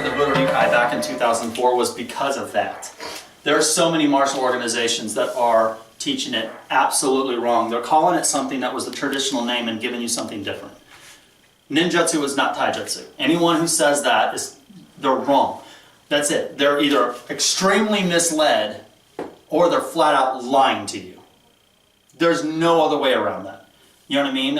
started the Budo back in 2004 was because of that. There are so many martial organizations that are teaching it absolutely wrong. They're calling it something that was the traditional name and giving you something different. Ninjutsu is not taijutsu. Anyone who says that they're wrong. That's it. They're either extremely misled or they're flat out lying to you. There's no other way around that. You know what I mean?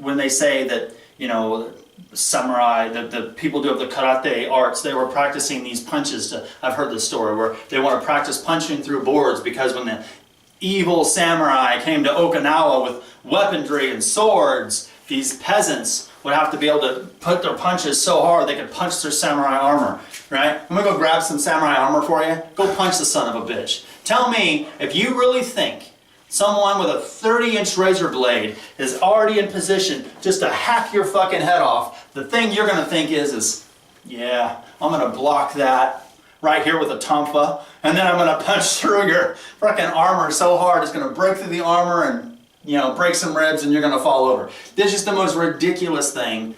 When they say that, you know, samurai, the people who have the karate arts, they were practicing these punches. I've heard this story where they want to practice punching through boards because when the evil samurai came to Okinawa with weaponry and swords, these peasants would have to be able to put their punches so hard they could punch through samurai armor, right? I'm gonna go grab some samurai armor for you. Go punch the son of a bitch. Tell me if you really think someone with a 30-inch razor blade is already in position just to hack your fucking head off. The thing you're gonna think is yeah, I'm gonna block that right here with a tonfa, and then I'm gonna punch through your fucking armor so hard it's gonna break through the armor and, you know, break some ribs and you're gonna fall over. This is just the most ridiculous thing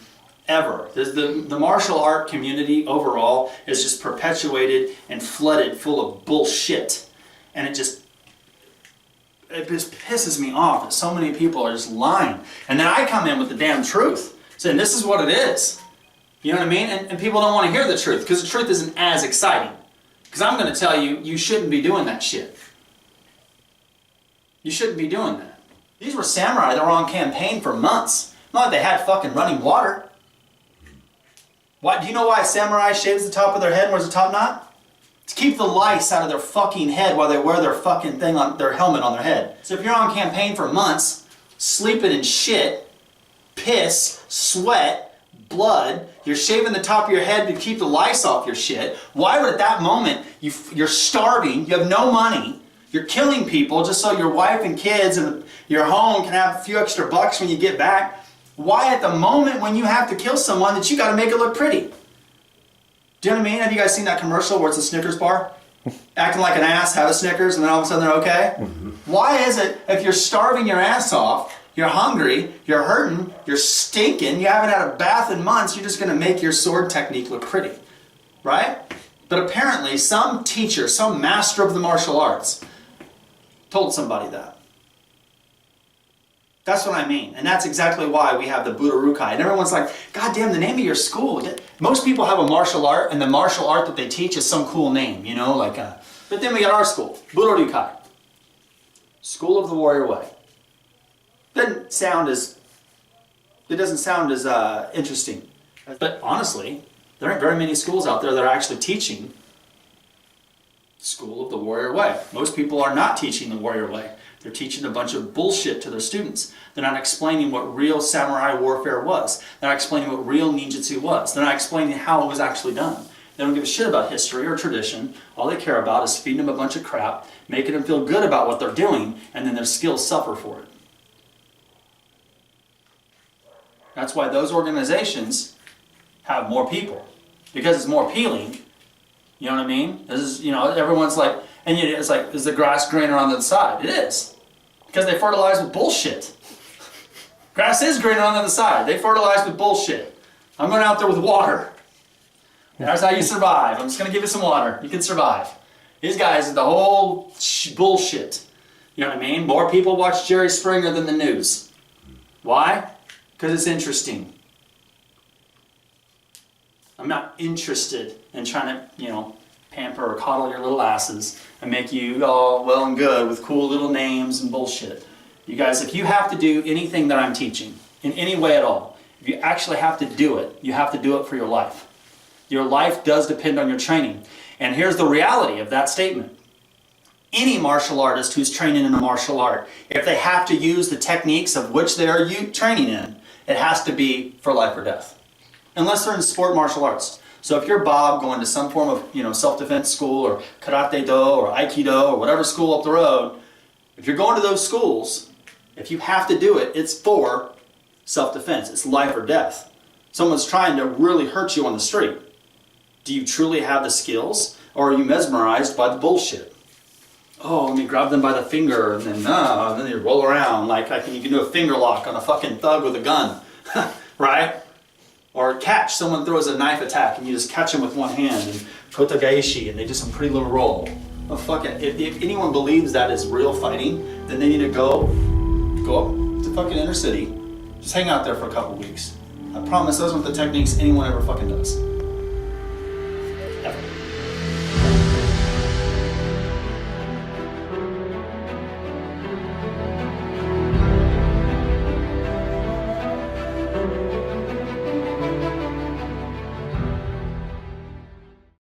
ever. The martial art community overall is just perpetuated and flooded full of bullshit. And it just pisses me off that so many people are just lying. And then I come in with the damn truth, saying this is what it is. You know what I mean? And people don't want to hear the truth because the truth isn't as exciting. Because I'm going to tell you, you shouldn't be doing that shit. You shouldn't be doing that. These were samurai that were on campaign for months. Not like they had fucking running water. Why, do you know why a samurai shaves the top of their head and wears a top knot? To keep the lice out of their fucking head while they wear their fucking thing on their helmet on their head. So if you're on campaign for months, sleeping in shit, piss, sweat, blood, you're shaving the top of your head to keep the lice off your shit, why would at that moment you're starving, you have no money, you're killing people just so your wife and kids and your home can have a few extra bucks when you get back, why at the moment when you have to kill someone that you got to make it look pretty? Do you know what I mean? Have you guys seen that commercial where it's a Snickers bar? Acting like an ass, have a Snickers, and then all of a sudden they're okay? Mm-hmm. Why is it if you're starving your ass off, you're hungry, you're hurting, you're stinking, you haven't had a bath in months, you're just going to make your sword technique look pretty, right? But apparently some teacher, some master of the martial arts told somebody that. That's what I mean. And that's exactly why we have the Budo. And everyone's like, God damn, the name of your school. Most people have a martial art, and the martial art that they teach is some cool name, you know, like but then we got our school, Budo. School of the Warrior Way. It doesn't sound as interesting. But honestly, there aren't very many schools out there that are actually teaching School of the Warrior Way. Most people are not teaching the Warrior Way. They're teaching a bunch of bullshit to their students. They're not explaining what real samurai warfare was. They're not explaining what real ninjutsu was. They're not explaining how it was actually done. They don't give a shit about history or tradition. All they care about is feeding them a bunch of crap, making them feel good about what they're doing, and then their skills suffer for it. That's why those organizations have more people. Because it's more appealing. You know what I mean? This is, you know, everyone's like, and it's like, is the grass greener on the other side? It is. Because they fertilize with bullshit. Grass is greener on the other side. They fertilize with bullshit. I'm going out there with water. That's how you survive. I'm just going to give you some water. You can survive. These guys are the whole bullshit. You know what I mean? More people watch Jerry Springer than the news. Why? Because it's interesting. I'm not interested in trying to, you know, pamper or coddle your little asses and make you all well and good with cool little names and bullshit. You guys, if you have to do anything that I'm teaching, in any way at all, if you actually have to do it, you have to do it for your life. Your life does depend on your training. And here's the reality of that statement. Any martial artist who's training in a martial art, if they have to use the techniques of which they are training in, it has to be for life or death. Unless they're in sport martial arts. So if you're Bob going to some form of, you know, self-defense school or karate do or aikido or whatever school up the road, if you're going to those schools, if you have to do it, it's for self-defense. It's life or death. Someone's trying to really hurt you on the street. Do you truly have the skills, or are you mesmerized by the bullshit? Oh, let me grab them by the finger, and then you roll around like you can do a finger lock on a fucking thug with a gun, right? Or catch, someone throws a knife attack and you just catch them with one hand and kotagaishi and they do some pretty little roll. Oh, fuck it. If anyone believes that is real fighting, then they need to go up to fucking inner city, just hang out there for a couple weeks. I promise those aren't the techniques anyone ever fucking does.